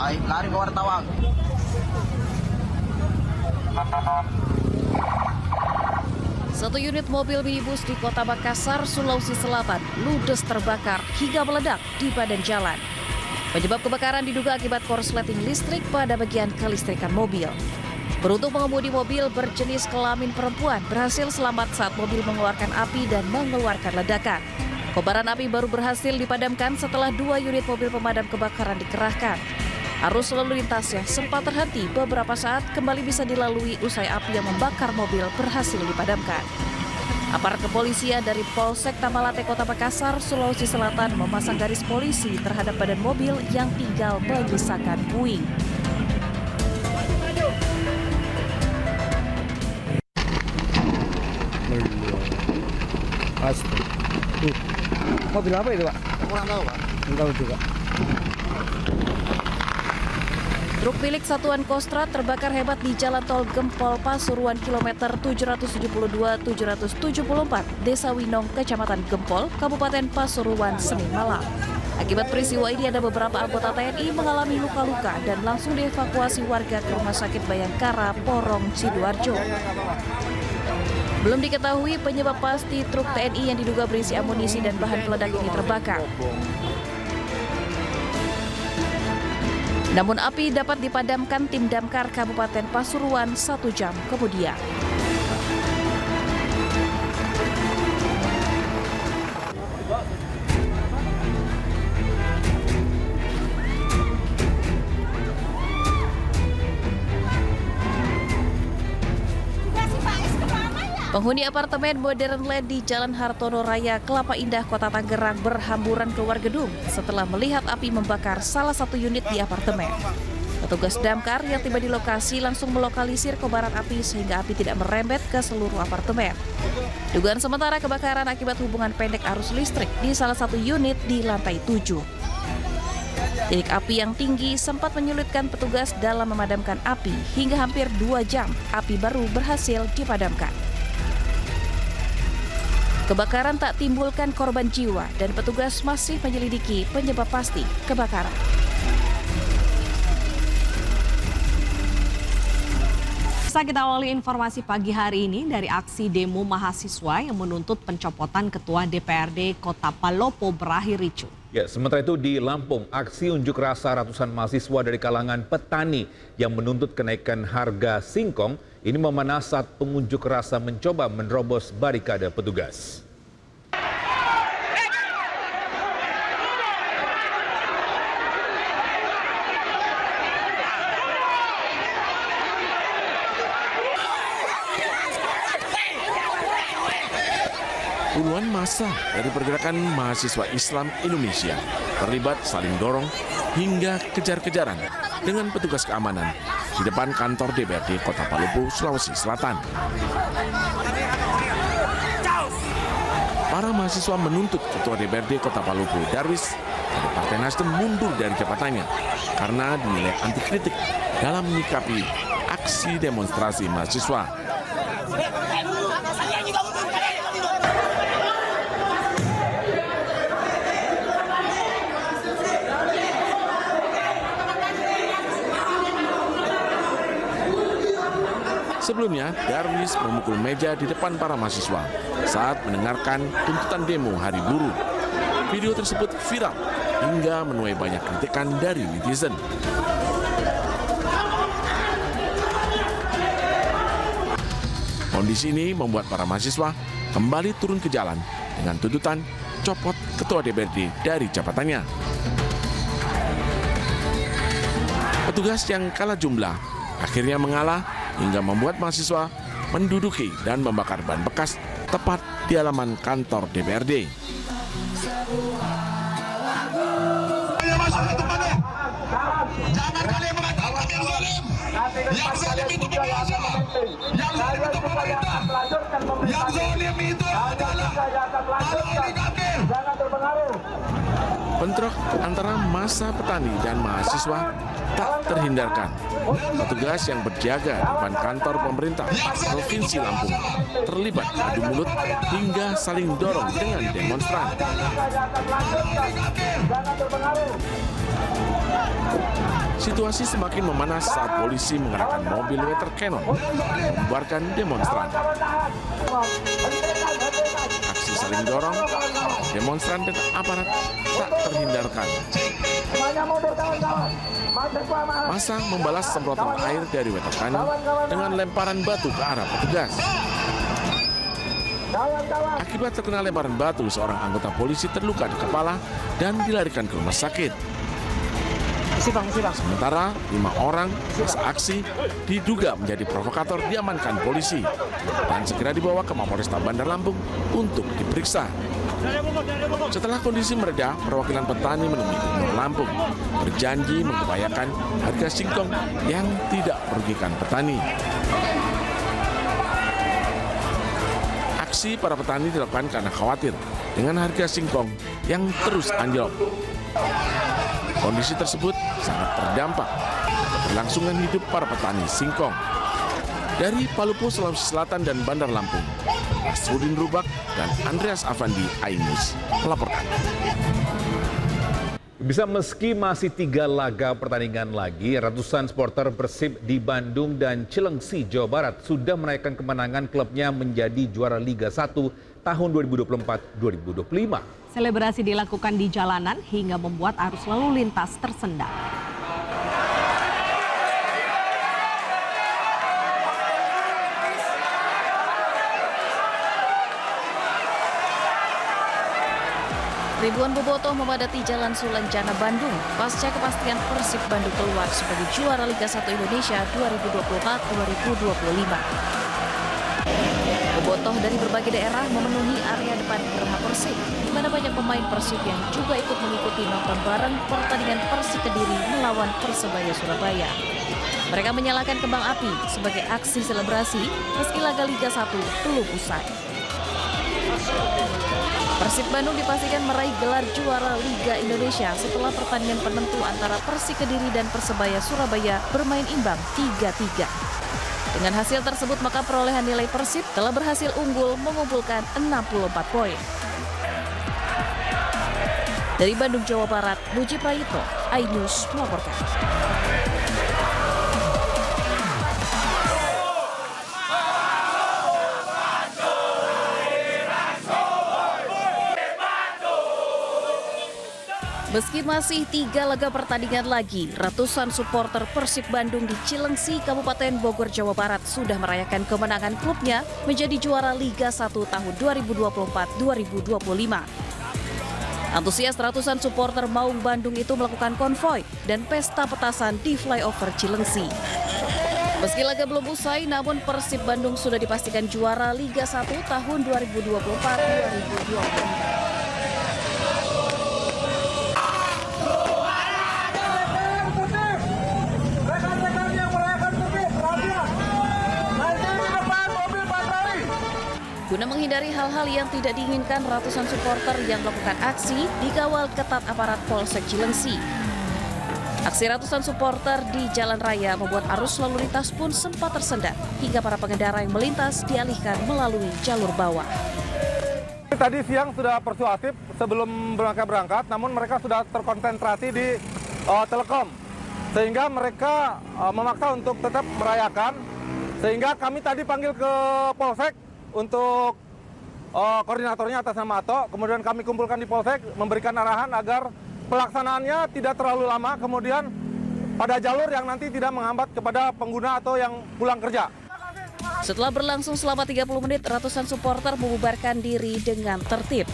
lari ke wartawan. Satu unit mobil minibus di Kota Makassar, Sulawesi Selatan ludes terbakar hingga meledak di badan jalan. Penyebab kebakaran diduga akibat korsleting listrik pada bagian kelistrikan mobil. Beruntung pengemudi mobil berjenis kelamin perempuan berhasil selamat saat mobil mengeluarkan api dan mengeluarkan ledakan. Kobaran api baru berhasil dipadamkan setelah 2 unit mobil pemadam kebakaran dikerahkan. Arus lalu lintas yang sempat terhenti beberapa saat kembali bisa dilalui usai api yang membakar mobil berhasil dipadamkan. Aparat kepolisian dari Polsek Tamalate Kota Makassar, Sulawesi Selatan memasang garis polisi terhadap badan mobil yang tinggal menyisakan puing. Mobil apa itu, Pak? Kurang tahu, Pak. Enggak tahu juga. Truk milik Satuan Kostrat terbakar hebat di Jalan Tol Gempol Pasuruan kilometer 772-774, Desa Winong, Kecamatan Gempol, Kabupaten Pasuruan, Senin malam. Akibat peristiwa ini ada beberapa anggota TNI mengalami luka-luka dan langsung dievakuasi warga ke Rumah Sakit Bayangkara, Porong, Sidoarjo. Belum diketahui penyebab pasti truk TNI yang diduga berisi amunisi dan bahan peledak ini terbakar. Namun api dapat dipadamkan tim damkar Kabupaten Pasuruan 1 jam kemudian. Penghuni apartemen Modern Land di Jalan Hartono Raya, Kelapa Indah, Kota Tangerang berhamburan keluar gedung setelah melihat api membakar salah satu unit di apartemen. Petugas damkar yang tiba di lokasi langsung melokalisir kobaran api sehingga api tidak merembet ke seluruh apartemen. Dugaan sementara kebakaran akibat hubungan pendek arus listrik di salah satu unit di lantai 7. Titik api yang tinggi sempat menyulitkan petugas dalam memadamkan api hingga hampir 2 jam api baru berhasil dipadamkan. Kebakaran tak timbulkan korban jiwa dan petugas masih menyelidiki penyebab pasti kebakaran. Kita awali informasi pagi hari ini dari aksi demo mahasiswa yang menuntut pencopotan Ketua DPRD Kota Palopo berakhir ricuh. Ya, sementara itu di Lampung, aksi unjuk rasa ratusan mahasiswa dari kalangan petani yang menuntut kenaikan harga singkong ini memanas saat pengunjuk rasa mencoba menerobos barikade petugas. Puluhan massa dari pergerakan mahasiswa Islam Indonesia terlibat saling dorong hingga kejar-kejaran dengan petugas keamanan di depan kantor DPRD Kota Palopo, Sulawesi Selatan. Para mahasiswa menuntut Ketua DPRD Kota Palopo, Darwis, dari Partai Nasdem mundur dari jabatannya karena dinilai anti kritik dalam menyikapi aksi demonstrasi mahasiswa. Sebelumnya, Darwis memukul meja di depan para mahasiswa saat mendengarkan tuntutan demo Hari Buruh. Video tersebut viral hingga menuai banyak kritikan dari netizen. Kondisi ini membuat para mahasiswa kembali turun ke jalan dengan tuntutan copot Ketua DPRD dari jabatannya. Petugas yang kalah jumlah akhirnya mengalah hingga membuat mahasiswa menduduki dan membakar ban bekas tepat di halaman kantor DPRD. Jangan kalian mengatakan yang zalim. Yang zalim itu penguasa. Yang zalim itu pemerintah. Yang zalim itu adalah para oligarki. Bentrok antara massa petani dan mahasiswa tak terhindarkan. Petugas yang berjaga di depan kantor pemerintah Provinsi Lampung terlibat adu mulut hingga saling dorong dengan demonstran. Situasi semakin memanas saat polisi mengerahkan mobil water cannon membubarkan demonstran. Aksi saling dorong, demonstran dan aparat tak terhindarkan. Massa membalas semprotan air dari water cannon dengan lemparan batu ke arah petugas. Akibat terkena lemparan batu, seorang anggota polisi terluka di kepala dan dilarikan ke rumah sakit. Sementara 5 orang masa aksi diduga menjadi provokator diamankan polisi dan segera dibawa ke Mapolresta Bandar Lampung untuk diperiksa. Setelah kondisi mereda, perwakilan petani menemui Gubernur Lampung berjanji mengupayakan harga singkong yang tidak merugikan petani. Aksi para petani dilakukan karena khawatir dengan harga singkong yang terus anjlok. Kondisi tersebut sangat berdampak keberlangsungan hidup para petani singkong. Dari Palupo, Sulawesi Selatan dan Bandar Lampung, Asrudin Rubak dan Andreas Afandi, iNews melaporkan. Bisa meski masih 3 laga pertandingan lagi, ratusan supporter Persib di Bandung dan Cilengsi, Jawa Barat sudah merayakan kemenangan klubnya menjadi juara Liga 1 tahun 2024-2025. Selebrasi dilakukan di jalanan hingga membuat arus lalu lintas tersendat. Ribuan bobotoh memadati Jalan Sulanjana Bandung pasca kepastian Persib Bandung keluar sebagai juara Liga 1 Indonesia 2024-2025. Bobotoh dari berbagai daerah memenuhi area depan Geraha Persib, di mana banyak pemain Persib yang juga ikut mengikuti nonton bareng pertandingan Persik Kediri melawan Persebaya Surabaya. Mereka menyalakan kembang api sebagai aksi selebrasi meski laga Liga 1 belum usai. Persib Bandung dipastikan meraih gelar juara Liga Indonesia setelah pertandingan penentu antara Persik Kediri dan Persebaya Surabaya bermain imbang 3-3. Dengan hasil tersebut, maka perolehan nilai Persib telah berhasil unggul mengumpulkan 64 poin. Dari Bandung, Jawa Barat, Muji Prayitno, iNews melaporkan. Meski masih 3 laga pertandingan lagi, ratusan supporter Persib Bandung di Cilengsi, Kabupaten Bogor, Jawa Barat sudah merayakan kemenangan klubnya menjadi juara Liga 1 tahun 2024-2025. Antusias ratusan supporter Maung Bandung itu melakukan konvoi dan pesta petasan di flyover Cilengsi. Meski laga belum usai, namun Persib Bandung sudah dipastikan juara Liga 1 tahun 2024-2025. Guna menghindari hal-hal yang tidak diinginkan, ratusan supporter yang melakukan aksi dikawal ketat aparat Polsek Cilengsi. Aksi ratusan supporter di jalan raya membuat arus lalu lintas pun sempat tersendat hingga para pengendara yang melintas dialihkan melalui jalur bawah. Tadi siang sudah persuasif sebelum berangkat, namun mereka sudah terkonsentrasi di Telekom, sehingga mereka memaksa untuk tetap merayakan. Sehingga kami tadi panggil ke Polsek untuk koordinatornya atas nama Ato, kemudian kami kumpulkan di Polsek, memberikan arahan agar pelaksanaannya tidak terlalu lama, kemudian pada jalur yang nanti tidak menghambat kepada pengguna atau yang pulang kerja. Setelah berlangsung selama 30 menit, ratusan supporter membubarkan diri dengan tertib.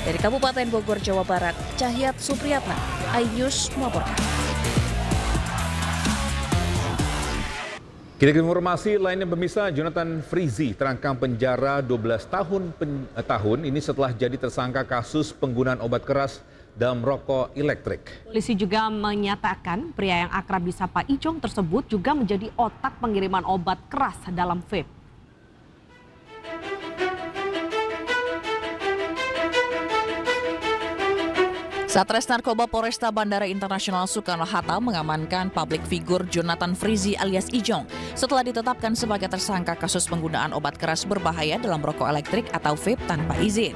Dari Kabupaten Bogor, Jawa Barat, Cahyat Supriyatna, iNews melaporkan. Kita ke informasi lainnya, pemirsa. Jonathan Frizi terancam penjara 12 tahun ini setelah jadi tersangka kasus penggunaan obat keras dalam rokok elektrik. Polisi juga menyatakan pria yang akrab disapa Ijong tersebut juga menjadi otak pengiriman obat keras dalam vape. Satres Narkoba Polresta Bandara Internasional Soekarno-Hatta mengamankan publik figur Jonathan Frizi alias Ijong setelah ditetapkan sebagai tersangka kasus penggunaan obat keras berbahaya dalam rokok elektrik atau vape tanpa izin.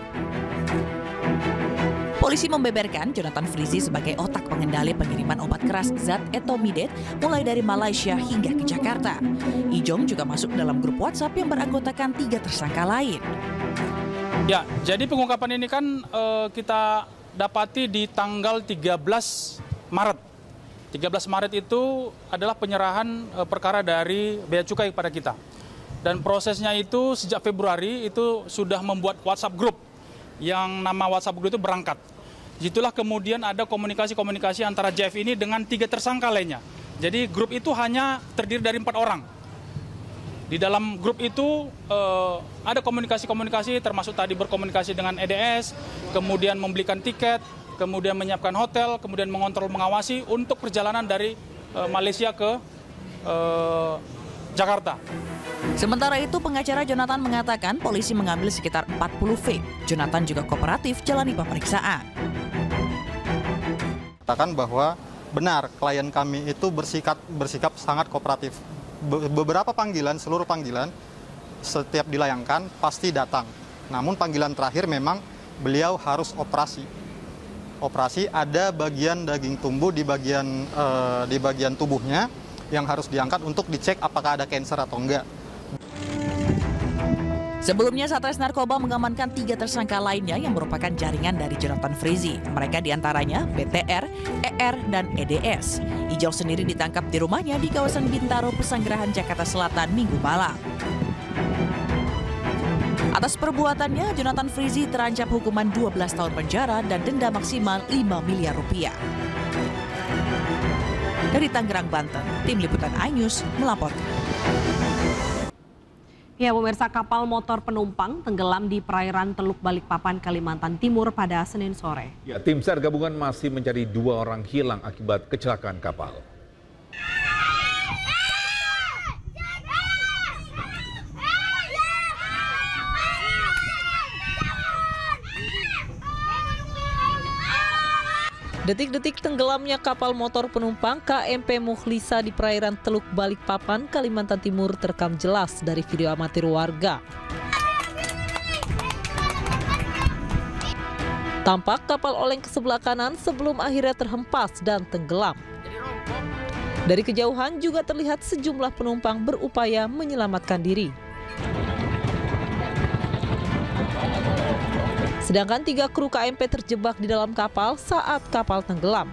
Polisi membeberkan Jonathan Frizi sebagai otak pengendali pengiriman obat keras zat etomidate mulai dari Malaysia hingga ke Jakarta. Ijong juga masuk dalam grup WhatsApp yang beranggotakan 3 tersangka lain. Ya, jadi pengungkapan ini kan kita dapati di tanggal 13 Maret. 13 Maret itu adalah penyerahan perkara dari Bea Cukai kepada kita. Dan prosesnya itu sejak Februari itu sudah membuat WhatsApp group yang nama WhatsApp group itu berangkat. Itulah kemudian ada komunikasi-komunikasi antara JF ini dengan 3 tersangka lainnya. Jadi grup itu hanya terdiri dari 4 orang. Di dalam grup itu ada komunikasi-komunikasi termasuk tadi berkomunikasi dengan EDS, kemudian membelikan tiket, kemudian menyiapkan hotel, kemudian mengontrol mengawasi untuk perjalanan dari Malaysia ke Jakarta. Sementara itu, pengacara Jonathan mengatakan polisi mengambil sekitar 40 vape. Jonathan juga kooperatif jalani pemeriksaan. Katakan bahwa benar klien kami itu bersikap sangat kooperatif. Beberapa panggilan, seluruh panggilan setiap dilayangkan pasti datang. Namun panggilan terakhir memang beliau harus operasi. Operasi ada bagian daging tumbuh di bagian tubuhnya yang harus diangkat untuk dicek apakah ada kanker atau enggak. Sebelumnya, Satres Narkoba mengamankan 3 tersangka lainnya yang merupakan jaringan dari Jonathan Frizi. Mereka diantaranya BTR, ER, dan EDS. Ijong sendiri ditangkap di rumahnya di kawasan Bintaro, Pesanggerahan, Jakarta Selatan, Minggu malam. Atas perbuatannya, Jonathan Frizi terancam hukuman 12 tahun penjara dan denda maksimal 5 miliar rupiah. Dari Tangerang, Banten, Tim Liputan iNews melaporkan. Ya, pemirsa, kapal motor penumpang tenggelam di perairan Teluk Balikpapan, Kalimantan Timur pada Senin sore. Ya, tim SAR gabungan masih mencari 2 orang hilang akibat kecelakaan kapal. Detik-detik tenggelamnya kapal motor penumpang KMP Mukhlisa di perairan Teluk Balikpapan, Kalimantan Timur terekam jelas dari video amatir warga. Tampak kapal oleng ke sebelah kanan sebelum akhirnya terhempas dan tenggelam. Dari kejauhan juga terlihat sejumlah penumpang berupaya menyelamatkan diri. Sedangkan 3 kru KMP terjebak di dalam kapal saat kapal tenggelam.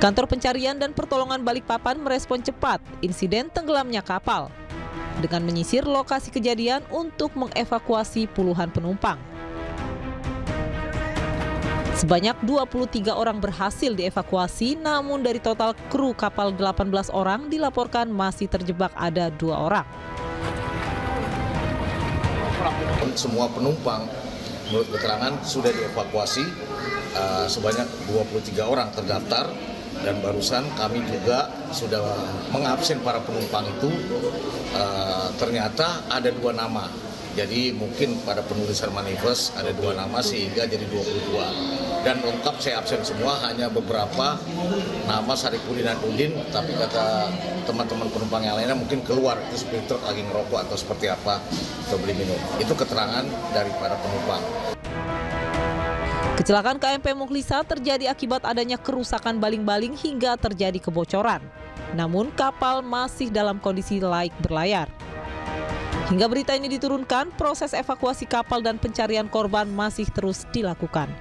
Kantor Pencarian dan Pertolongan Balikpapan merespon cepat insiden tenggelamnya kapal dengan menyisir lokasi kejadian untuk mengevakuasi puluhan penumpang. Sebanyak 23 orang berhasil dievakuasi, namun dari total kru kapal 18 orang dilaporkan masih terjebak ada 2 orang. Semua penumpang menurut keterangan sudah dievakuasi, sebanyak 23 orang terdaftar, dan barusan kami juga sudah mengabsen para penumpang itu. Ternyata ada 2 nama, jadi mungkin pada penulisan manifest ada 2 nama sehingga jadi 22. Dan lengkap saya absen semua, hanya beberapa nama Saripudin dan Udin, tapi kata teman-teman penumpang yang lainnya mungkin keluar, itu supir truk lagi ngerokok atau seperti apa, atau beli minum. Itu keterangan dari para penumpang. Kecelakaan KMP Mukhlisa terjadi akibat adanya kerusakan baling-baling hingga terjadi kebocoran. Namun kapal masih dalam kondisi layak berlayar. Hingga berita ini diturunkan, proses evakuasi kapal dan pencarian korban masih terus dilakukan.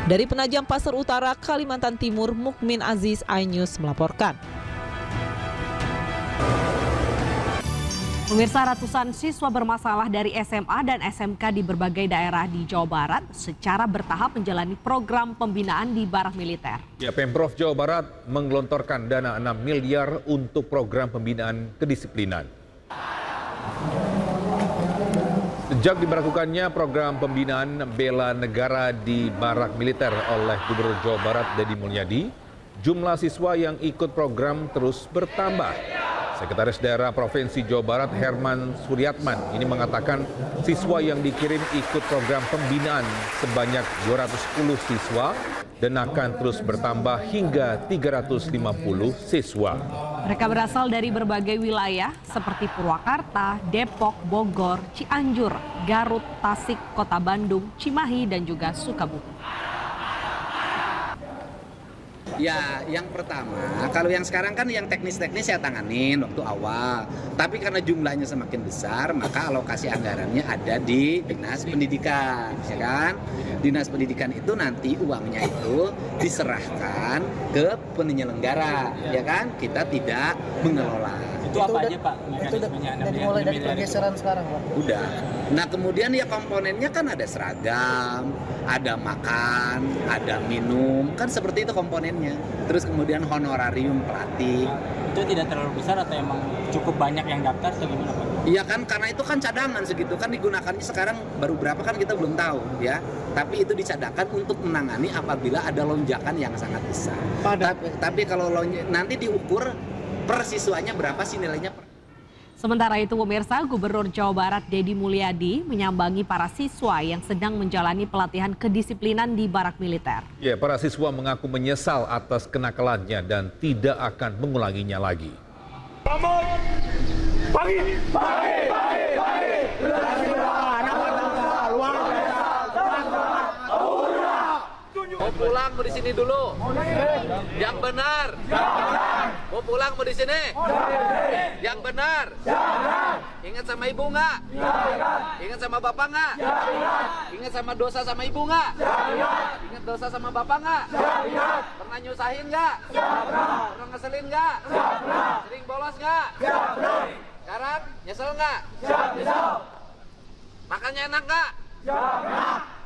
Dari Penajam Pasir Utara, Kalimantan Timur, Mukmin Aziz, iNews melaporkan. Pemirsa, ratusan siswa bermasalah dari SMA dan SMK di berbagai daerah di Jawa Barat secara bertahap menjalani program pembinaan di Barak Militer. Ya, Pemprov Jawa Barat menggelontorkan dana 6 miliar untuk program pembinaan kedisiplinan. Sejak diberlakukannya program pembinaan bela negara di Barak Militer oleh Gubernur Jawa Barat Deddy Mulyadi, jumlah siswa yang ikut program terus bertambah. Sekretaris Daerah Provinsi Jawa Barat Herman Suryatman ini mengatakan siswa yang dikirim ikut program pembinaan sebanyak 210 siswa dan akan terus bertambah hingga 350 siswa. Mereka berasal dari berbagai wilayah seperti Purwakarta, Depok, Bogor, Cianjur, Garut, Tasik, Kota Bandung, Cimahi, dan juga Sukabumi. Ya, yang pertama, kalau yang sekarang kan yang teknis-teknis saya tanganin waktu awal. Tapi karena jumlahnya semakin besar, maka alokasi anggarannya ada di Dinas Pendidikan, ya kan? Dinas Pendidikan itu nanti uangnya itu diserahkan ke penyelenggara, ya kan? Kita tidak mengelola. Itu apa aja Pak mekanismenya? Dari mulai dari pergeseran sekarang Pak? Udah. Nah kemudian ya komponennya kan ada seragam, ada makan, ada minum, kan seperti itu komponennya. Terus kemudian honorarium pelatih. Itu tidak terlalu besar atau emang cukup banyak yang daftar atau gimana Pak? Iya kan, karena itu kan cadangan segitu kan digunakannya sekarang baru berapa kan kita belum tahu ya. Tapi itu dicadangkan untuk menangani apabila ada lonjakan yang sangat besar. Tapi kalau nanti diukur per siswanya berapa sih nilainya? Sementara itu pemirsa, Gubernur Jawa Barat Deddy Mulyadi menyambangi para siswa yang sedang menjalani pelatihan kedisiplinan di barak militer. Ya, para siswa mengaku menyesal atas kenakalannya dan tidak akan mengulanginya lagi. Mau pulang mau di sini dulu. Yang benar. Mau pulang mau di sini. Yang benar. Ingat sama ibu nggak? Ingat sama bapak nggak? Ingat sama dosa sama ibu nggak? Ingat dosa sama bapak nggak? Pernah nyusahin nggak? Pernah ngeselin nggak? Sering bolos nggak? Sekarang nyesel nggak? Makannya enak nggak?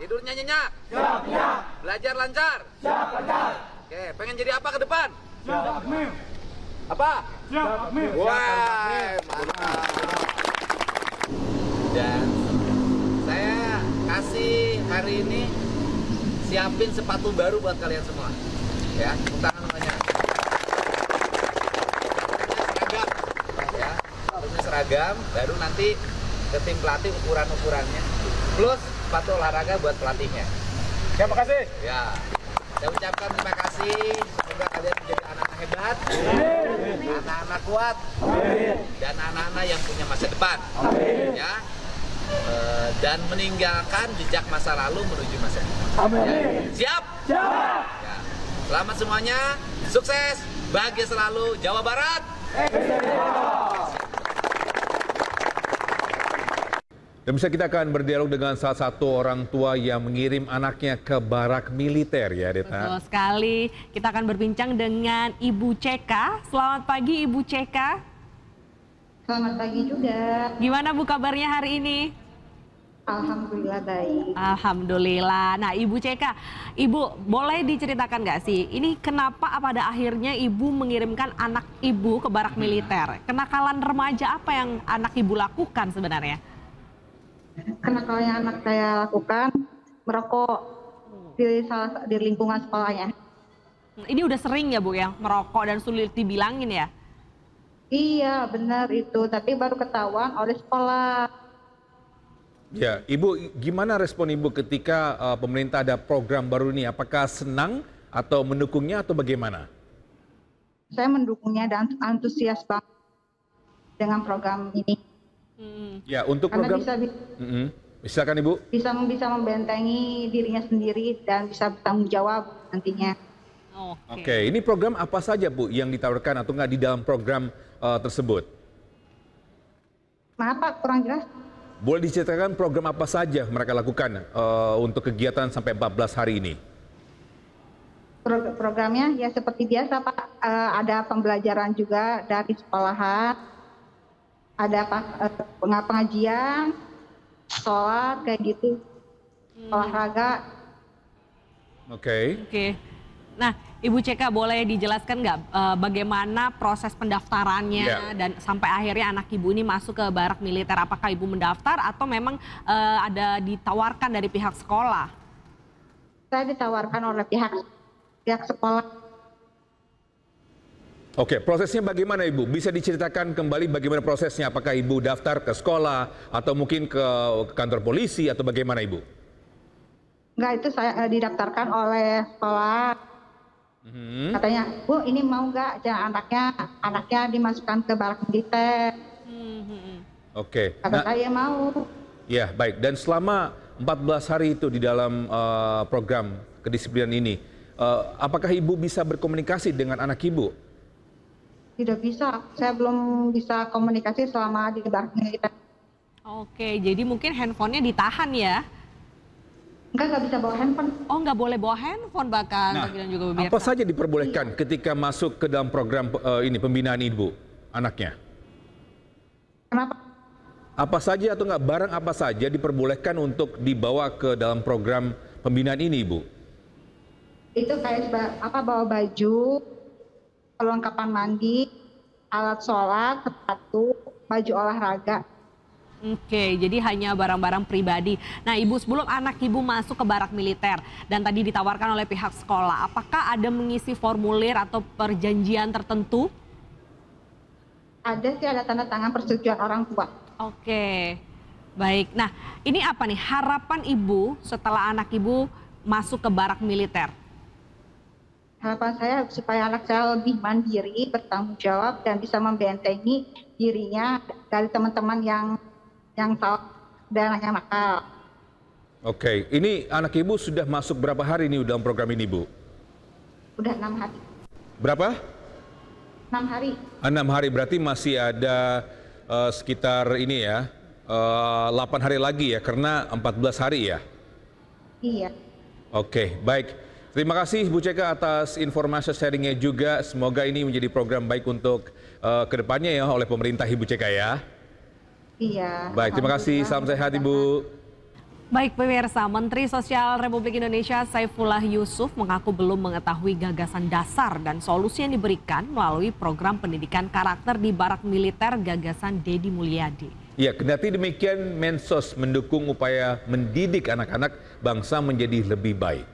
Tidurnya nyenyak? Belajar lancar? Oke, pengen jadi apa ke depan? Apa? Wah, mantap. Dan saya kasih hari ini siapin sepatu baru buat kalian semua. Ya, tepuk tangan banyak. Seragam. Ya, sepatunya seragam, baru nanti ke tim pelatih ukuran-ukurannya. Plus sepatu olahraga buat pelatihnya. Terima kasih. Ya, saya ucapkan terima kasih. Semoga kalian menjadi anak-anak hebat, anak-anak kuat, dan anak-anak yang punya masa depan. Ya, dan meninggalkan jejak masa lalu menuju masa depan. Ya. Siap? Siap. Ya. Selamat semuanya, sukses, bahagia selalu, Jawa Barat. Dan bisa kita akan berdialog dengan salah satu orang tua yang mengirim anaknya ke barak militer ya, Deta. Betul sekali. Kita akan berbincang dengan Ibu Ceka. Selamat pagi Ibu Ceka. Selamat pagi juga. Gimana Bu kabarnya hari ini? Alhamdulillah baik. Alhamdulillah. Nah Ibu Ceka, Ibu boleh diceritakan nggak sih, ini kenapa pada akhirnya Ibu mengirimkan anak Ibu ke barak militer? Kenakalan remaja apa yang anak Ibu lakukan sebenarnya? Kenakalan yang anak saya lakukan, merokok di lingkungan sekolahnya. Ini udah sering ya Bu ya, merokok dan sulit dibilangin ya? Iya benar itu, tapi baru ketahuan oleh sekolah. Ya, Ibu, gimana respon Ibu ketika pemerintah ada program baru ini? Apakah senang atau mendukungnya atau bagaimana? Saya mendukungnya dan antusias banget dengan program ini. Ya, untuk karena program silakan Ibu. Bisa membentengi dirinya sendiri dan bisa bertanggung jawab nantinya. Oke, ini program apa saja Bu yang ditawarkan atau nggak di dalam program tersebut? Maaf Pak, kurang jelas. Boleh diceritakan program apa saja mereka lakukan untuk kegiatan sampai 14 hari ini? Programnya ya seperti biasa Pak, ada pembelajaran juga dari sekolahan. Ada pengajian, sholat kayak gitu, olahraga. Oke. Nah, Ibu Ceka boleh dijelaskan nggak bagaimana proses pendaftarannya dan sampai akhirnya anak Ibu ini masuk ke barak militer? Apakah Ibu mendaftar atau memang ada ditawarkan dari pihak sekolah? Saya ditawarkan oleh pihak sekolah. Oke, prosesnya bagaimana Ibu? Bisa diceritakan kembali bagaimana prosesnya? Apakah Ibu daftar ke sekolah atau mungkin ke kantor polisi atau bagaimana Ibu? Enggak, itu saya didaftarkan oleh sekolah. Katanya, Bu, ini mau nggak anaknya dimasukkan ke barak militer? Oke. Kata saya mau. Ya, baik. Dan selama 14 hari itu di dalam program kedisiplinan ini, apakah Ibu bisa berkomunikasi dengan anak Ibu? Tidak bisa. Saya belum bisa komunikasi selama di barak militer. Oke, jadi mungkin handphonenya ditahan ya? Nggak bisa bawa handphone. Oh, nggak boleh bawa handphone bahkan. Nah, dan juga pemirsa. apa saja diperbolehkan ketika masuk ke dalam program ini pembinaan Ibu, anaknya? Kenapa? Apa saja atau nggak barang apa saja diperbolehkan untuk dibawa ke dalam program pembinaan ini, Ibu? Itu kayak bawa baju, perlengkapan mandi, alat sholat, sepatu, baju olahraga. Oke, jadi hanya barang-barang pribadi. Nah, Ibu, sebelum anak Ibu masuk ke barak militer dan tadi ditawarkan oleh pihak sekolah, apakah ada mengisi formulir atau perjanjian tertentu? Ada sih, ada tanda tangan persetujuan orang tua. Oke, baik. Nah, ini apa nih harapan Ibu setelah anak Ibu masuk ke barak militer? Harapan saya supaya anak saya lebih mandiri, bertanggung jawab, dan bisa membentengi dirinya dari teman-teman yang salah dan yang nakal. Oke, ini anak Ibu sudah masuk berapa hari ini dalam program ini, Bu? Udah 6 hari. Berapa? 6 hari. 6 hari, berarti masih ada sekitar ini ya, 8 hari lagi ya, karena 14 hari ya? Iya. Oke, baik. Terima kasih Bu Ceka atas informasi sharingnya juga. Semoga ini menjadi program baik untuk kedepannya ya oleh pemerintah Ibu Ceka ya. Iya. Baik, terima kasih. Salam sehat Ibu. Baik pemirsa, Menteri Sosial Republik Indonesia Saifullah Yusuf mengaku belum mengetahui gagasan dasar dan solusi yang diberikan melalui program pendidikan karakter di barak militer gagasan Deddy Mulyadi. Ya, kendati demikian Mensos mendukung upaya mendidik anak-anak bangsa menjadi lebih baik.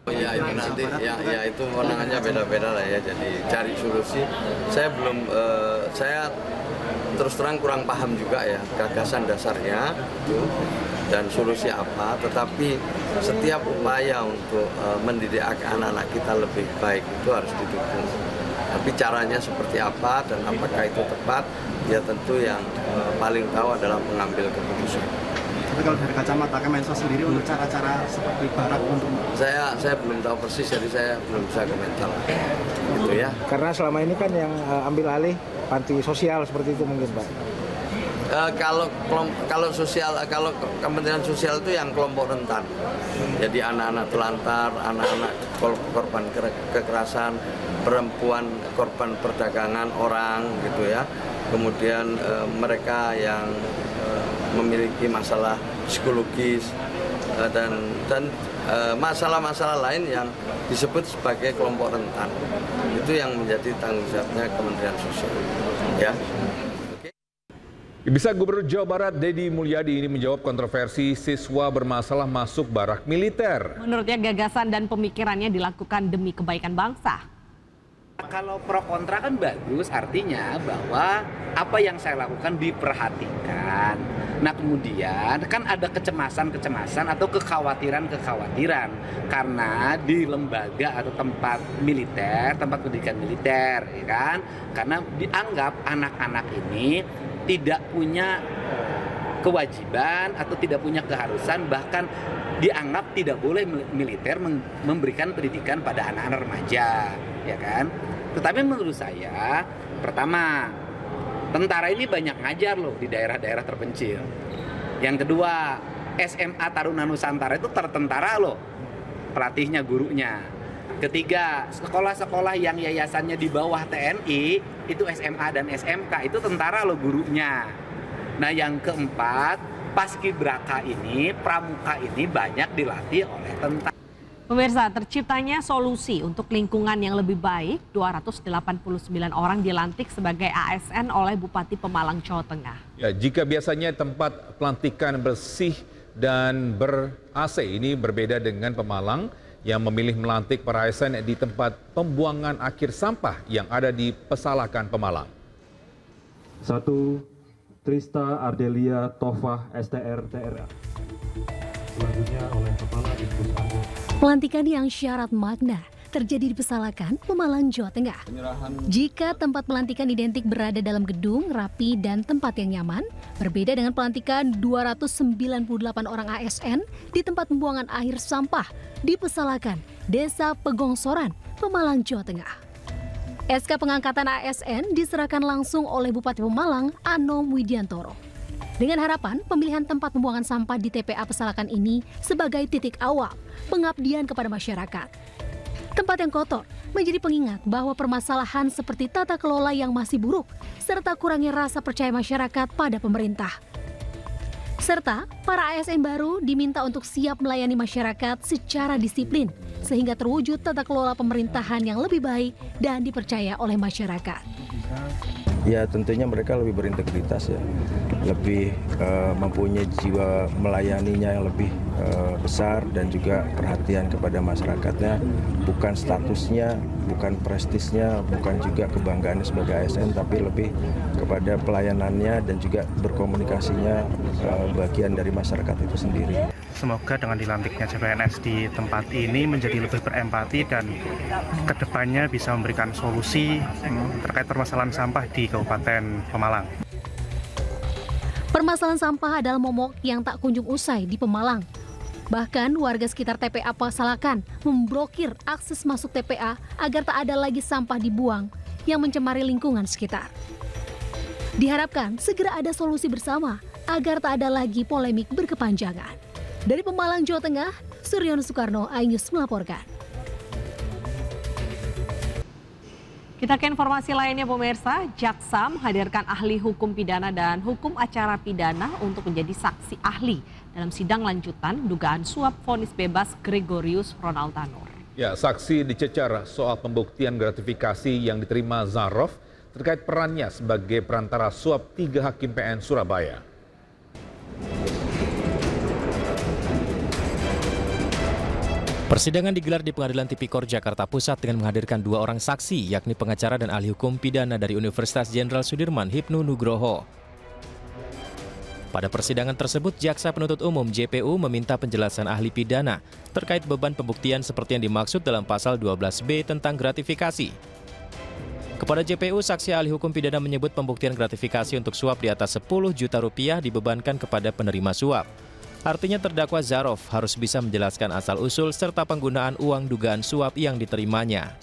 Ya itu nanti, ya itu kewenangannya beda-beda lah ya, jadi cari solusi. Saya belum, saya terus terang kurang paham juga ya gagasan dasarnya itu dan solusi apa, tetapi setiap upaya untuk mendidik anak-anak kita lebih baik itu harus didukung. Tapi caranya seperti apa dan apakah itu tepat, ya tentu yang paling tahu adalah pengambil keputusan. Tapi kalau dari kacamata Kemensos sendiri untuk cara-cara seperti barak untuk saya belum tahu persis, jadi saya belum bisa komentar. Gitu ya. Karena selama ini kan yang ambil alih panti sosial seperti itu mungkin, Pak. Kalau Kementerian Sosial itu yang kelompok rentan, jadi anak-anak telantar, anak-anak korban kekerasan, perempuan korban perdagangan orang gitu ya, kemudian mereka yang memiliki masalah psikologis dan masalah-masalah lain yang disebut sebagai kelompok rentan, itu yang menjadi tanggung jawabnya Kementerian Sosial ya. Bisa Gubernur Jawa Barat Deddy Mulyadi ini menjawab kontroversi siswa bermasalah masuk barak militer. Menurutnya gagasan dan pemikirannya dilakukan demi kebaikan bangsa. Kalau pro kontra kan bagus, artinya bahwa apa yang saya lakukan diperhatikan. Nah kemudian kan ada kecemasan-kecemasan atau kekhawatiran-kekhawatiran karena di lembaga atau tempat militer, tempat pendidikan militer, ya kan? Karena dianggap anak-anak ini tidak punya kewajiban atau tidak punya keharusan, bahkan dianggap tidak boleh militer memberikan pendidikan pada anak-anak remaja, ya kan? Tetapi menurut saya, pertama, tentara ini banyak ngajar loh di daerah-daerah terpencil. Yang kedua, SMA Taruna Nusantara itu tertentara loh, pelatihnya, gurunya. Ketiga, sekolah-sekolah yang yayasannya di bawah TNI, itu SMA dan SMK, itu tentara loh gurunya. Nah yang keempat, Paskibraka ini, Pramuka ini banyak dilatih oleh tentara. Pemirsa, terciptanya solusi untuk lingkungan yang lebih baik, 289 orang dilantik sebagai ASN oleh Bupati Pemalang, Jawa Tengah. Ya, jika biasanya tempat pelantikan bersih dan ber-AC ini berbeda dengan Pemalang yang memilih melantik para ASN di tempat pembuangan akhir sampah yang ada di Pesalakan, Pemalang. 1. Trista Ardelia Tofah STR TRA. Selanjutnya oleh Kepala Dinkes Ando. Pelantikan yang syarat makna terjadi di Pesalakan, Pemalang, Jawa Tengah. Jika tempat pelantikan identik berada dalam gedung, rapi, dan tempat yang nyaman, berbeda dengan pelantikan 298 orang ASN di tempat pembuangan akhir sampah di Pesalakan, Desa Pegongsoran, Pemalang, Jawa Tengah. SK pengangkatan ASN diserahkan langsung oleh Bupati Pemalang, Anom Widiantoro. Dengan harapan pemilihan tempat pembuangan sampah di TPA Pesalakan ini sebagai titik awal pengabdian kepada masyarakat. Tempat yang kotor menjadi pengingat bahwa permasalahan seperti tata kelola yang masih buruk serta kurangnya rasa percaya masyarakat pada pemerintah. Serta para ASN baru diminta untuk siap melayani masyarakat secara disiplin sehingga terwujud tata kelola pemerintahan yang lebih baik dan dipercaya oleh masyarakat. Ya tentunya mereka lebih berintegritas ya, lebih mempunyai jiwa melayaninya yang lebih besar dan juga perhatian kepada masyarakatnya, bukan statusnya, bukan prestisnya, bukan juga kebanggaannya sebagai ASN, tapi lebih kepada pelayanannya dan juga berkomunikasinya bagian dari masyarakat itu sendiri. Semoga dengan dilantiknya CPNS di tempat ini menjadi lebih berempati dan kedepannya bisa memberikan solusi terkait permasalahan sampah di Kabupaten Pemalang. Permasalahan sampah adalah momok yang tak kunjung usai di Pemalang. Bahkan warga sekitar TPA Pesalakan memblokir akses masuk TPA agar tak ada lagi sampah dibuang yang mencemari lingkungan sekitar. Diharapkan segera ada solusi bersama agar tak ada lagi polemik berkepanjangan. Dari Pemalang, Jawa Tengah, Suryono Soekarno, iNews melaporkan. Kita ke informasi lainnya pemirsa, Jaksa menghadirkan ahli hukum pidana dan hukum acara pidana untuk menjadi saksi ahli dalam sidang lanjutan dugaan suap vonis bebas Gregorius Ronald Tanur. Ya, saksi dicecar soal pembuktian gratifikasi yang diterima Zarov terkait perannya sebagai perantara suap 3 hakim PN Surabaya. Persidangan digelar di Pengadilan Tipikor Jakarta Pusat dengan menghadirkan 2 orang saksi, yakni pengacara dan ahli hukum pidana dari Universitas Jenderal Sudirman, Hipnu Nugroho. Pada persidangan tersebut, Jaksa Penuntut Umum JPU meminta penjelasan ahli pidana terkait beban pembuktian seperti yang dimaksud dalam pasal 12B tentang gratifikasi. Kepada JPU, saksi ahli hukum pidana menyebut pembuktian gratifikasi untuk suap di atas 10 juta rupiah dibebankan kepada penerima suap. Artinya terdakwa Zarov harus bisa menjelaskan asal-usul serta penggunaan uang dugaan suap yang diterimanya.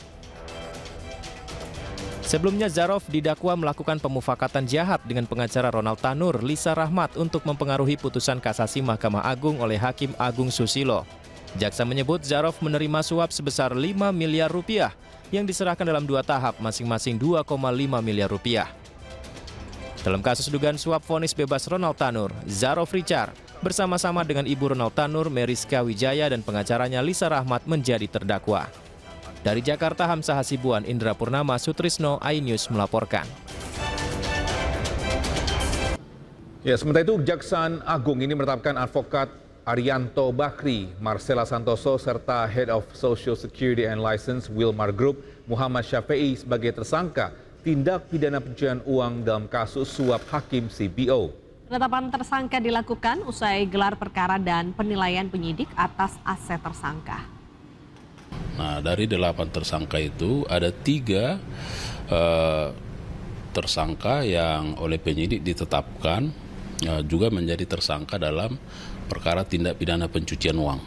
Sebelumnya Zarov didakwa melakukan pemufakatan jahat dengan pengacara Ronald Tanur, Lisa Rahmat untuk mempengaruhi putusan kasasi Mahkamah Agung oleh Hakim Agung Susilo. Jaksa menyebut Zarov menerima suap sebesar 5 miliar rupiah yang diserahkan dalam 2 tahap masing-masing 2,5 miliar rupiah. Dalam kasus dugaan suap vonis bebas Ronald Tanur, Zarov Richard bersama-sama dengan Ibu Ronald Tanur, Meriska Wijaya dan pengacaranya Lisa Rahmat menjadi terdakwa. Dari Jakarta, Hamzah Hasibuan, Indra Purnama, Sutrisno, iNews melaporkan. Ya, sementara itu Kejaksaan Agung ini menetapkan advokat Arianto Bakri, Marcela Santoso, serta Head of Social Security and License Wilmar Group, Muhammad Syafi'i sebagai tersangka tindak pidana pencucian uang dalam kasus suap Hakim CBO. Penetapan tersangka dilakukan usai gelar perkara dan penilaian penyidik atas aset tersangka. Nah, dari 8 tersangka itu ada 3 tersangka yang oleh penyidik ditetapkan juga menjadi tersangka dalam perkara tindak pidana pencucian uang.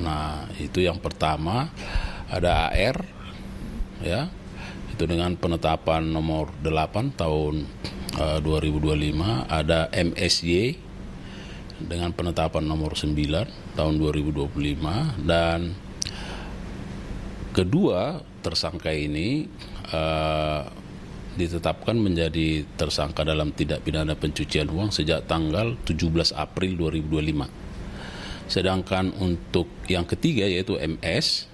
Nah, itu yang pertama ada AR, ya, itu dengan penetapan nomor 8 tahun 2025, ada MSY dengan penetapan nomor 9 tahun 2025, dan kedua tersangka ini ditetapkan menjadi tersangka dalam tindak pidana pencucian uang sejak tanggal 17 April 2025. Sedangkan untuk yang ketiga yaitu MS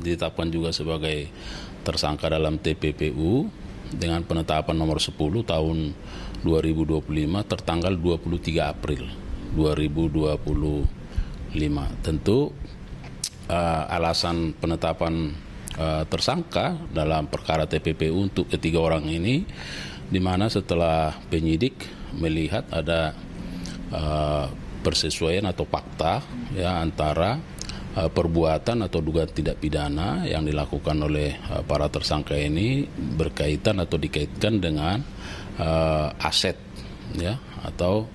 ditetapkan juga sebagai tersangka dalam TPPU dengan penetapan nomor 10 tahun 2025 tertanggal 23 April 2025. Tentu alasan penetapan tersangka dalam perkara TPPU untuk ketiga orang ini, di mana setelah penyidik melihat ada persesuaian atau fakta ya antara perbuatan atau dugaan tindak pidana yang dilakukan oleh para tersangka ini berkaitan atau dikaitkan dengan aset, ya, atau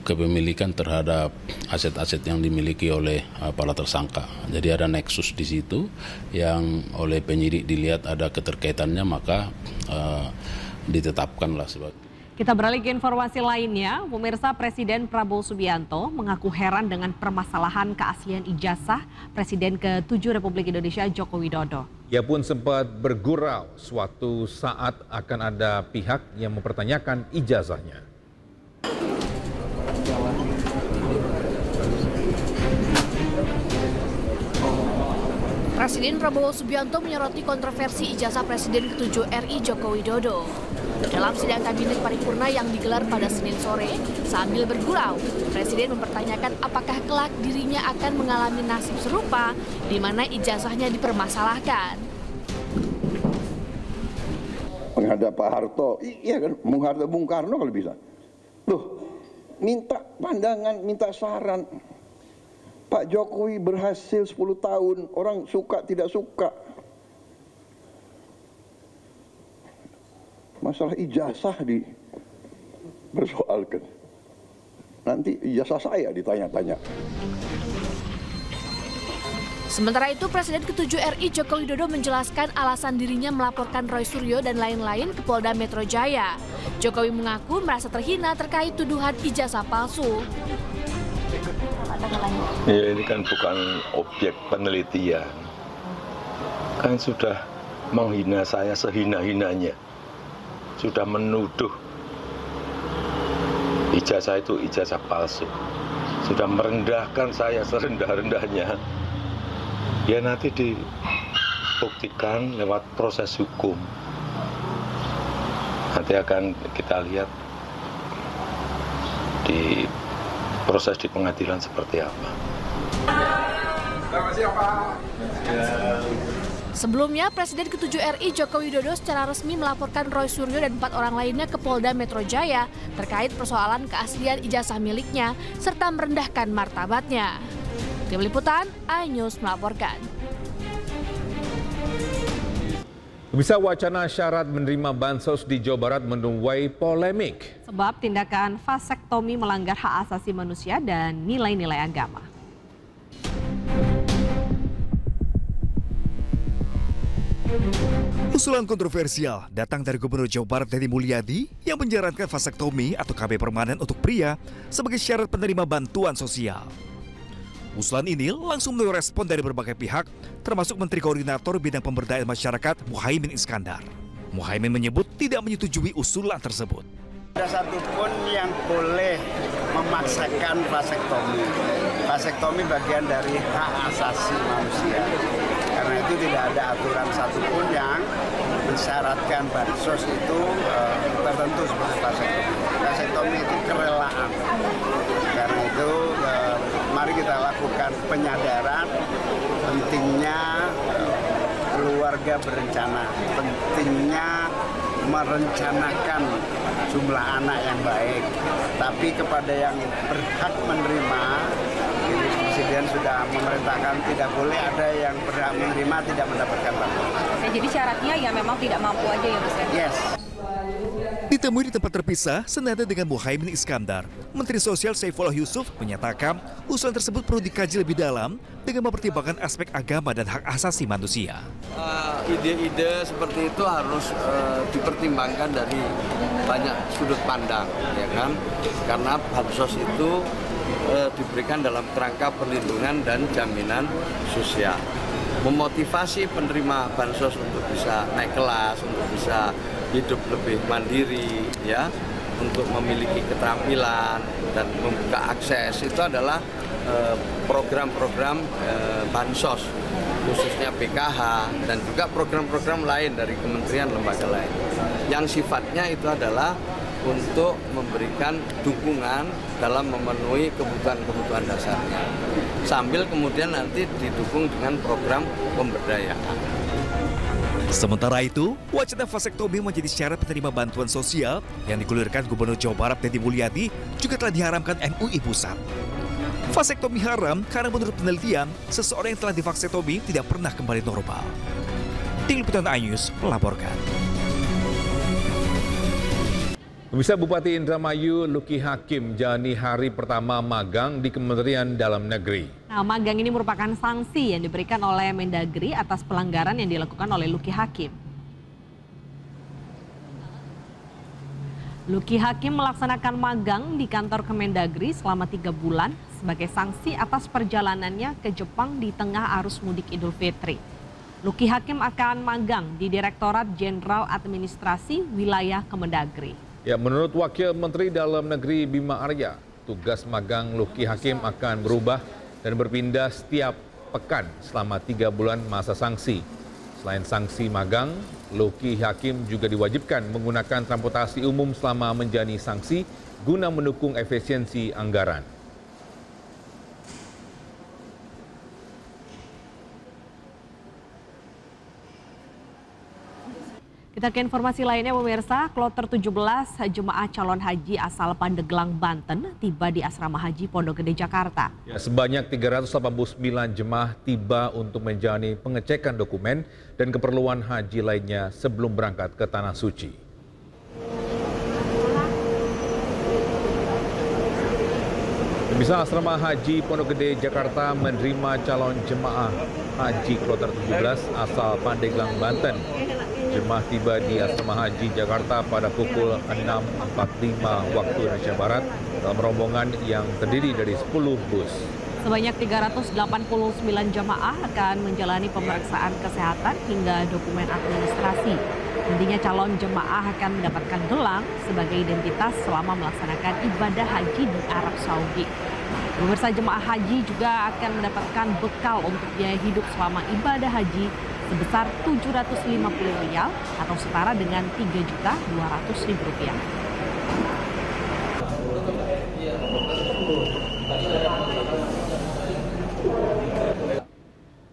kepemilikan terhadap aset-aset yang dimiliki oleh para tersangka. Jadi ada nexus di situ yang oleh penyidik dilihat ada keterkaitannya, maka ditetapkanlah sebagai. Kita beralih ke informasi lainnya, pemirsa. Presiden Prabowo Subianto mengaku heran dengan permasalahan keaslian ijazah Presiden ke-7 Republik Indonesia Joko Widodo. Ia pun sempat bergurau suatu saat akan ada pihak yang mempertanyakan ijazahnya. Presiden Prabowo Subianto menyoroti kontroversi ijazah Presiden ke-7 RI Joko Widodo. Dalam sidang kabinet paripurna yang digelar pada Senin sore, sambil bergurau, Presiden mempertanyakan apakah kelak dirinya akan mengalami nasib serupa di mana ijazahnya dipermasalahkan. Menghadap Pak Harto, iya kan, menghadap Bung Karno kalau bisa. Loh, minta pandangan, minta saran. Pak Jokowi berhasil 10 tahun, orang suka tidak suka. Masalah ijazah dipersoalkan. Nanti ijazah saya ditanya-tanya. Sementara itu, Presiden ke-7 RI Joko Widodo menjelaskan alasan dirinya melaporkan Roy Suryo dan lain-lain ke Polda Metro Jaya. Jokowi mengaku merasa terhina terkait tuduhan ijazah palsu. Ya, ini kan bukan objek penelitian. Kan sudah menghina saya sehina-hinanya. Sudah menuduh ijazah itu ijazah palsu. Sudah merendahkan saya serendah-rendahnya. Ya nanti dibuktikan lewat proses hukum. Nanti akan kita lihat di proses di pengadilan seperti apa. Sebelumnya, Presiden ke-7 RI Joko Widodo secara resmi melaporkan Roy Suryo dan 4 orang lainnya ke Polda Metro Jaya terkait persoalan keaslian ijazah miliknya serta merendahkan martabatnya. Tim Liputan, iNews melaporkan. Bisa wacana syarat menerima bansos di Jawa Barat menuai polemik. Sebab tindakan vasektomi melanggar hak asasi manusia dan nilai-nilai agama. Usulan kontroversial datang dari Gubernur Jawa Barat Deddy Mulyadi yang menyarankan vasektomi atau KB permanen untuk pria sebagai syarat penerima bantuan sosial. Usulan ini langsung menuai respon dari berbagai pihak, termasuk Menteri Koordinator Bidang Pemberdayaan Masyarakat Muhaimin Iskandar. Muhaimin menyebut tidak menyetujui usulan tersebut. Ada satupun yang boleh memaksakan vasektomi. Vasektomi bagian dari hak asasi manusia. Karena itu tidak ada aturan satupun yang mensyaratkan bansos itu tertentu seperti vasektomi. Vasektomi itu kerelaan. Karena itu mari kita lakukan penyadaran pentingnya keluarga berencana, pentingnya merencanakan jumlah anak yang baik. Tapi kepada yang berhak menerima, Presiden sudah memerintahkan tidak boleh ada yang berhak menerima tidak mendapatkan bantuan. Jadi syaratnya ya memang tidak mampu aja ya Mas? Yes. Ditemui di tempat terpisah, senada dengan Muhaimin Iskandar, Menteri Sosial Saifullah Yusuf menyatakan usulan tersebut perlu dikaji lebih dalam dengan mempertimbangkan aspek agama dan hak asasi manusia. Ide-ide seperti itu harus dipertimbangkan dari banyak sudut pandang, ya kan? Karena bansos itu diberikan dalam kerangka perlindungan dan jaminan sosial. Memotivasi penerima bansos untuk bisa naik kelas, untuk bisa hidup lebih mandiri, ya, untuk memiliki keterampilan dan membuka akses itu adalah program-program bansos, khususnya PKH dan juga program-program lain dari kementerian lembaga lain. Yang sifatnya itu adalah untuk memberikan dukungan dalam memenuhi kebutuhan-kebutuhan dasarnya. Sambil kemudian nanti didukung dengan program pemberdayaan. Sementara itu, wacana vasektomi menjadi syarat penerima bantuan sosial yang digulirkan Gubernur Jawa Barat Deddy Mulyadi juga telah diharamkan MUI Pusat. Vasektomi haram karena menurut penelitian, seseorang yang telah divaksektomi tidak pernah kembali normal. Tim Liputan iNews melaporkan. Pemirsa, Bupati Indramayu Luki Hakim jalani hari pertama magang di Kementerian Dalam Negeri. Nah, magang ini merupakan sanksi yang diberikan oleh Mendagri atas pelanggaran yang dilakukan oleh Luki Hakim. Luki Hakim melaksanakan magang di kantor Kemendagri selama 3 bulan sebagai sanksi atas perjalanannya ke Jepang di tengah arus mudik Idul Fitri. Luki Hakim akan magang di Direktorat Jenderal Administrasi Wilayah Kemendagri. Ya, menurut Wakil Menteri Dalam Negeri Bima Arya, tugas magang Luki Hakim akan berubah dan berpindah setiap pekan selama 3 bulan masa sanksi. Selain sanksi magang, Luki Hakim juga diwajibkan menggunakan transportasi umum selama menjalani sanksi guna mendukung efisiensi anggaran. Kita ke informasi lainnya, pemirsa. Kloter 17 jemaah calon haji asal Pandeglang, Banten tiba di Asrama Haji Pondok Gede, Jakarta. Ya, sebanyak 389 jemaah tiba untuk menjalani pengecekan dokumen dan keperluan haji lainnya sebelum berangkat ke Tanah Suci. Pemirsa, Asrama Haji Pondok Gede, Jakarta menerima calon jemaah haji kloter 17 asal Pandeglang, Banten. Jemaah tiba di Asrama Haji Jakarta pada pukul 6.45 waktu Indonesia Barat dalam rombongan yang terdiri dari 10 bus. Sebanyak 389 jemaah akan menjalani pemeriksaan kesehatan hingga dokumen administrasi. Nantinya calon jemaah akan mendapatkan gelang sebagai identitas selama melaksanakan ibadah haji di Arab Saudi. Pemirsa, jemaah haji juga akan mendapatkan bekal untuk biaya hidup selama ibadah haji sebesar Rp750 atau setara dengan Rp3.200.000.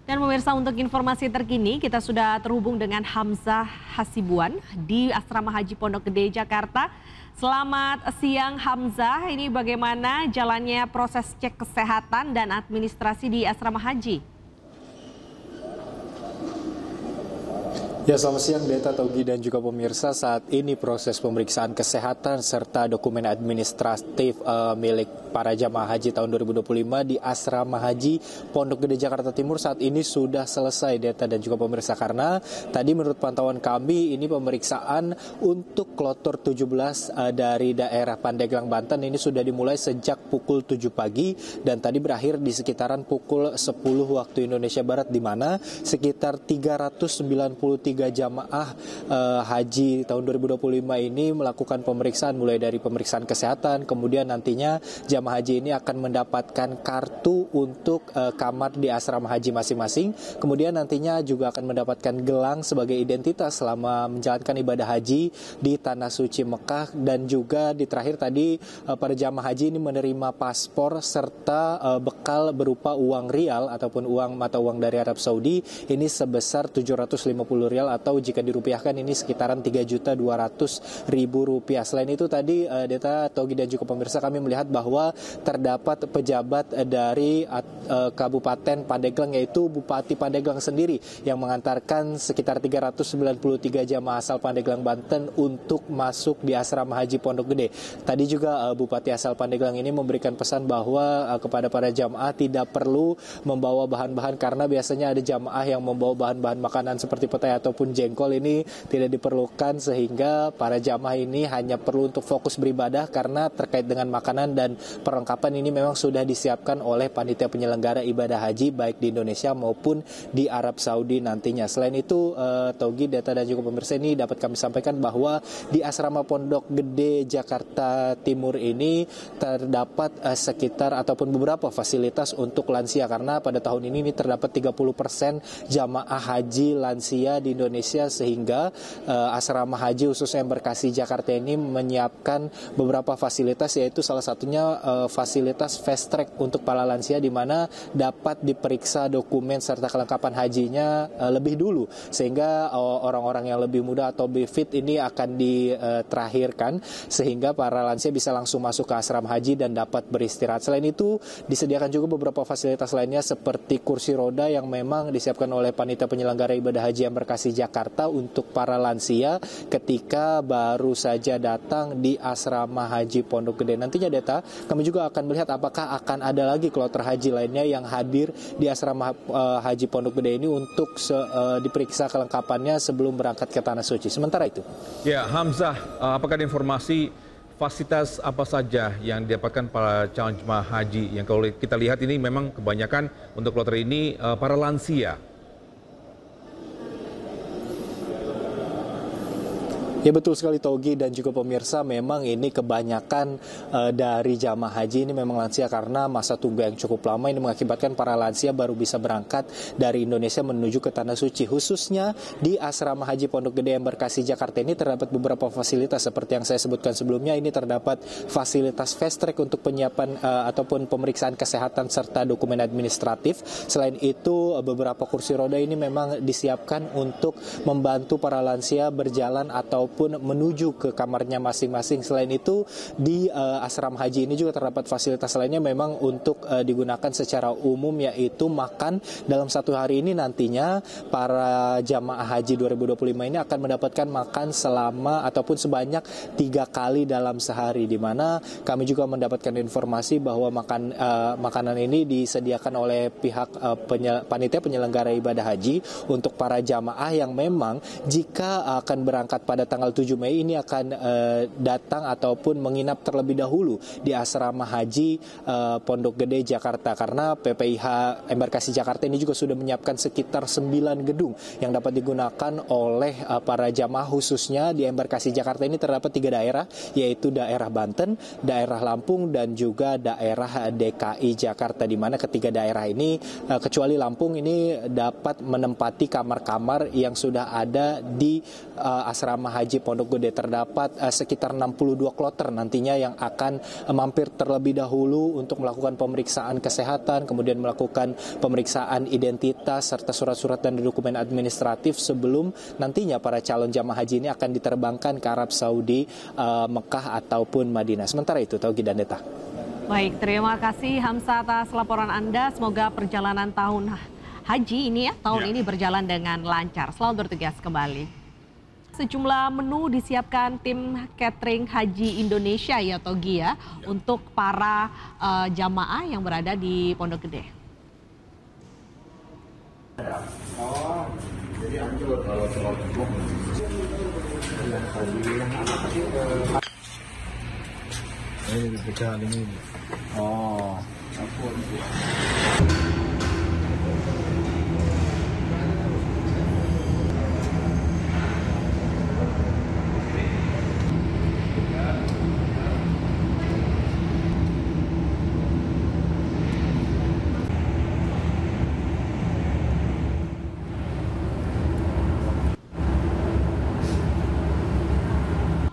Dan pemirsa, untuk informasi terkini kita sudah terhubung dengan Hamzah Hasibuan di Asrama Haji Pondok Gede, Jakarta. Selamat siang Hamzah, ini bagaimana jalannya proses cek kesehatan dan administrasi di Asrama Haji? Ya, selamat siang Deta, Togi, dan juga pemirsa. Saat ini proses pemeriksaan kesehatan serta dokumen administratif milik para jamaah haji tahun 2025 di Asrama Haji Pondok Gede, Jakarta Timur saat ini sudah selesai, Deta dan juga pemirsa. Karena tadi menurut pantauan kami ini pemeriksaan untuk kloter 17 dari daerah Pandeglang, Banten ini sudah dimulai sejak pukul 7 pagi dan tadi berakhir di sekitaran pukul 10 waktu Indonesia Barat, di mana sekitar 393 jamaah haji tahun 2025 ini melakukan pemeriksaan mulai dari pemeriksaan kesehatan, kemudian nantinya jamaah haji ini akan mendapatkan kartu untuk kamar di asrama haji masing-masing, kemudian nantinya juga akan mendapatkan gelang sebagai identitas selama menjalankan ibadah haji di Tanah Suci Mekah, dan juga di terakhir tadi para jamaah haji ini menerima paspor serta bekal berupa uang rial ataupun uang mata uang dari Arab Saudi ini sebesar Rp750 atau jika dirupiahkan ini sekitaran Rp3.200.000. Selain itu tadi Deta, Togi, dan juga pemirsa, kami melihat bahwa terdapat pejabat dari Kabupaten Pandeglang, yaitu Bupati Pandeglang sendiri yang mengantarkan sekitar 393 jamaah asal Pandeglang, Banten untuk masuk di Asrama Haji Pondok Gede. Tadi juga Bupati asal Pandeglang ini memberikan pesan bahwa kepada para jamaah tidak perlu membawa bahan-bahan, karena biasanya ada jamaah yang membawa bahan-bahan makanan seperti petai ataupun jengkol, ini tidak diperlukan, sehingga para jamaah ini hanya perlu untuk fokus beribadah karena terkait dengan makanan dan perlengkapan ini memang sudah disiapkan oleh panitia penyelenggara ibadah haji baik di Indonesia maupun di Arab Saudi nantinya. Selain itu Togi, Deta, dan juga pemirsa, ini dapat kami sampaikan bahwa di Asrama Pondok Gede Jakarta Timur ini terdapat sekitar ataupun beberapa fasilitas untuk lansia, karena pada tahun ini terdapat 30% jamaah haji lansia di Indonesia, sehingga asrama haji khususnya Embarkasi Jakarta ini menyiapkan beberapa fasilitas, yaitu salah satunya fasilitas fast track untuk para lansia, di mana dapat diperiksa dokumen serta kelengkapan hajinya lebih dulu, sehingga orang-orang yang lebih muda atau lebih fit ini akan diterakhirkan, sehingga para lansia bisa langsung masuk ke asrama haji dan dapat beristirahat. Selain itu disediakan juga beberapa fasilitas lainnya seperti kursi roda yang memang disiapkan oleh panitia penyelenggara ibadah haji Embarkasi Jakarta untuk para lansia ketika baru saja datang di asrama haji Pondok Gede. Nantinya Deta, kami juga akan melihat apakah akan ada lagi kloter haji lainnya yang hadir di asrama haji Pondok Gede ini untuk diperiksa kelengkapannya sebelum berangkat ke Tanah Suci. Sementara itu. Ya, Hamzah, apakah ada informasi fasilitas apa saja yang didapatkan para calon jemaah haji yang kalau kita lihat ini memang kebanyakan untuk kloter ini para lansia? Ya betul sekali Togi dan juga pemirsa, memang ini kebanyakan dari jamaah haji ini memang lansia karena masa tunggu yang cukup lama ini mengakibatkan para lansia baru bisa berangkat dari Indonesia menuju ke Tanah Suci. Khususnya di asrama haji Pondok Gede Embarkasi Jakarta ini terdapat beberapa fasilitas seperti yang saya sebutkan sebelumnya. Ini terdapat fasilitas fast track untuk penyiapan ataupun pemeriksaan kesehatan serta dokumen administratif. Selain itu beberapa kursi roda ini memang disiapkan untuk membantu para lansia berjalan atau menuju ke kamarnya masing-masing. Selain itu di asrama haji ini juga terdapat fasilitas lainnya memang untuk digunakan secara umum, yaitu makan. Dalam satu hari ini nantinya para jamaah haji 2025 ini akan mendapatkan makan selama ataupun sebanyak 3 kali dalam sehari, di mana kami juga mendapatkan informasi bahwa makanan ini disediakan oleh pihak panitia penyelenggara ibadah haji untuk para jamaah yang memang jika akan berangkat pada tanggal 7 Mei ini akan datang ataupun menginap terlebih dahulu di asrama haji Pondok Gede Jakarta, karena PPIH Embarkasi Jakarta ini juga sudah menyiapkan sekitar 9 gedung yang dapat digunakan oleh para jamaah. Khususnya di Embarkasi Jakarta ini terdapat 3 daerah, yaitu daerah Banten, daerah Lampung, dan juga daerah DKI Jakarta, di mana ketiga daerah ini kecuali Lampung ini dapat menempati kamar-kamar yang sudah ada di asrama haji Pondok Gede. Terdapat sekitar 62 kloter nantinya yang akan mampir terlebih dahulu untuk melakukan pemeriksaan kesehatan, kemudian melakukan pemeriksaan identitas serta surat-surat dan dokumen administratif sebelum nantinya para calon jamaah haji ini akan diterbangkan ke Arab Saudi, Mekah ataupun Madinah. Sementara itu, Taugi dan Deta. Baik, terima kasih Hamzah atas laporan Anda. Semoga perjalanan tahun haji ini ini berjalan dengan lancar. Selamat bertugas kembali. Sejumlah menu disiapkan tim catering Haji Indonesia ya Togi ya untuk para jamaah yang berada di Pondok Gede. Oh, jadi hancur kalau telur gembok. Ini pecahan ini. Oh, aku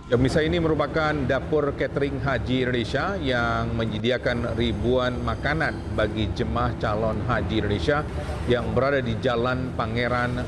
Ya, Misa ini merupakan dapur catering Haji Indonesia yang menyediakan ribuan makanan bagi jemaah calon Haji Indonesia yang berada di Jalan Pangeran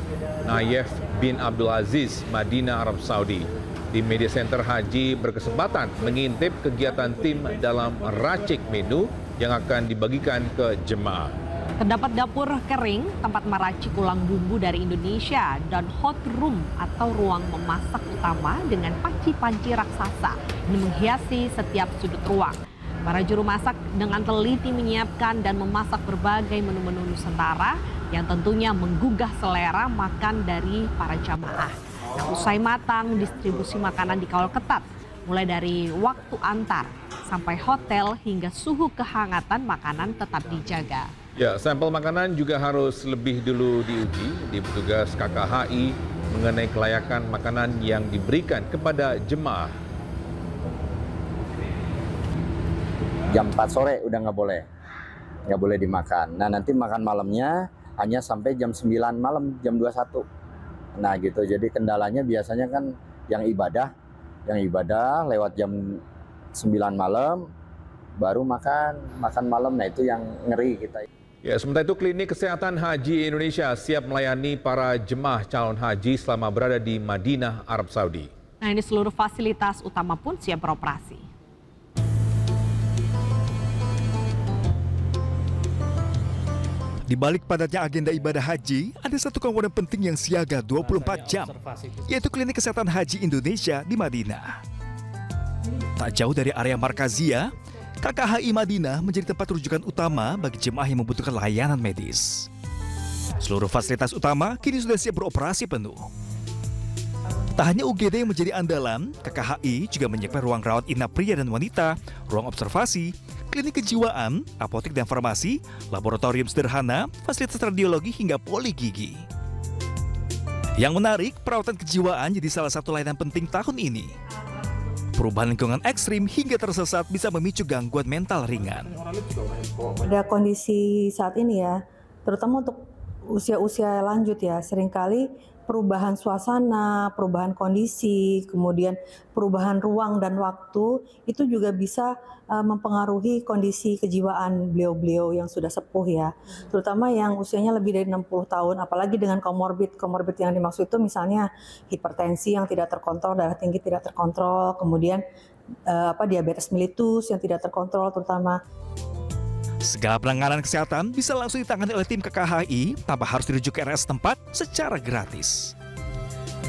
Nayef bin Abdul Aziz, Madinah, Arab Saudi. Di Media Center Haji berkesempatan mengintip kegiatan tim dalam racik menu yang akan dibagikan ke jemaah. Terdapat dapur kering, tempat meracik ulang bumbu dari Indonesia, dan hot room atau ruang memasak utama dengan panci-panci raksasa. Ini menghiasi setiap sudut ruang. Para juru masak dengan teliti menyiapkan dan memasak berbagai menu-menu Nusantara yang tentunya menggugah selera makan dari para jamaah. Usai matang, distribusi makanan dikawal ketat, mulai dari waktu antar sampai hotel hingga suhu kehangatan makanan tetap dijaga. Ya, sampel makanan juga harus lebih dulu diuji di petugas KKHI mengenai kelayakan makanan yang diberikan kepada jemaah. Jam 4 sore udah nggak boleh dimakan. Nah nanti makan malamnya hanya sampai jam 9 malam, jam 21. Nah gitu, jadi kendalanya biasanya kan yang ibadah lewat jam 9 malam, baru makan malam, nah itu yang ngeri kita. Ya, sementara itu Klinik Kesehatan Haji Indonesia siap melayani para jemaah calon haji selama berada di Madinah, Arab Saudi. Nah ini seluruh fasilitas utama pun siap beroperasi. Di balik padatnya agenda ibadah haji, ada satu komponen penting yang siaga 24 jam, yaitu Klinik Kesehatan Haji Indonesia di Madinah. Tak jauh dari area Markazia, KKHI Madinah menjadi tempat rujukan utama bagi jemaah yang membutuhkan layanan medis. Seluruh fasilitas utama kini sudah siap beroperasi penuh. Tak hanya UGD yang menjadi andalan, KKHI juga menyiapkan ruang rawat inap pria dan wanita, ruang observasi, klinik kejiwaan, apotek dan farmasi, laboratorium sederhana, fasilitas radiologi hingga poli gigi. Yang menarik, perawatan kejiwaan jadi salah satu layanan penting tahun ini. Perubahan lingkungan ekstrim hingga tersesat bisa memicu gangguan mental ringan. Pada kondisi saat ini ya, terutama untuk usia-usia lanjut ya, seringkali perubahan suasana, perubahan kondisi, kemudian perubahan ruang dan waktu itu juga bisa mempengaruhi kondisi kejiwaan beliau-beliau yang sudah sepuh ya. Terutama yang usianya lebih dari 60 tahun, apalagi dengan komorbid. Komorbid yang dimaksud itu misalnya hipertensi yang tidak terkontrol, darah tinggi tidak terkontrol, kemudian diabetes mellitus yang tidak terkontrol terutama. Segala penanganan kesehatan bisa langsung ditangani oleh tim KKHI tanpa harus dirujuk ke RS tempat secara gratis.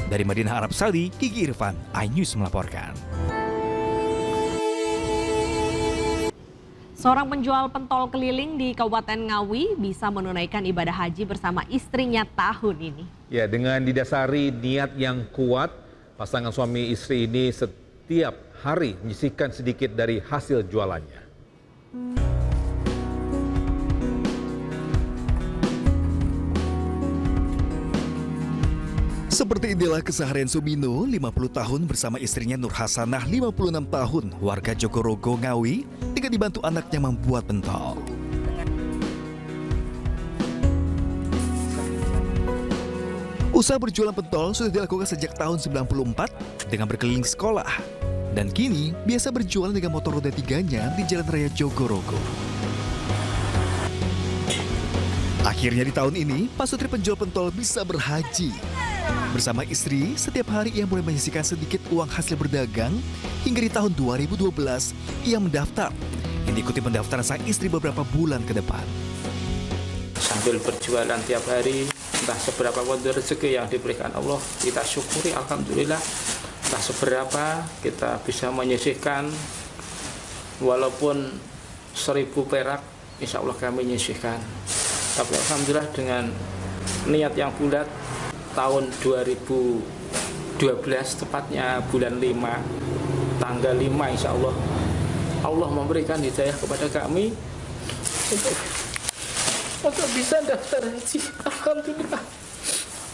Dari Madinah, Arab Saudi, Gigi Irfan, iNews melaporkan. Seorang penjual pentol keliling di Kabupaten Ngawi bisa menunaikan ibadah haji bersama istrinya tahun ini. Ya, dengan didasari niat yang kuat, pasangan suami istri ini setiap hari menyisihkan sedikit dari hasil jualannya. Seperti inilah keseharian Sumino, 50 tahun bersama istrinya Nur Hasanah, 56 tahun, warga Jogorogo, Ngawi, dengan dibantu anaknya membuat pentol. Usaha berjualan pentol sudah dilakukan sejak tahun 94 dengan berkeliling sekolah. Dan kini biasa berjualan dengan motor roda 3-nya di Jalan Raya Jogorogo. Akhirnya di tahun ini, Pak Sutri penjual pentol bisa berhaji. Bersama istri, setiap hari ia mulai menyisihkan sedikit uang hasil berdagang hingga di tahun 2012 ia mendaftar. Yang diikuti pendaftaran sang istri beberapa bulan ke depan. Sambil berjualan tiap hari, entah seberapa pun rezeki yang diberikan Allah, kita syukuri alhamdulillah. Entah seberapa kita bisa menyisihkan, walaupun 1000 perak, insya Allah kami menyisihkan. Tapi alhamdulillah dengan niat yang bulat, tahun 2012 tepatnya bulan 5 tanggal 5 insya Allah memberikan hidayah kepada kami untuk bisa daftar haji. Alhamdulillah,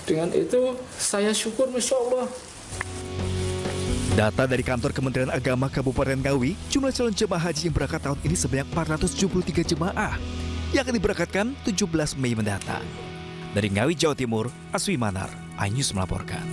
dengan itu saya syukur masya Allah. Data dari kantor Kementerian Agama Kabupaten Ngawi, jumlah calon jemaah haji yang berangkat tahun ini sebanyak 473 jemaah yang akan diberangkatkan 17 Mei mendatang. Dari Ngawi, Jawa Timur, Aswi Manar, iNews melaporkan.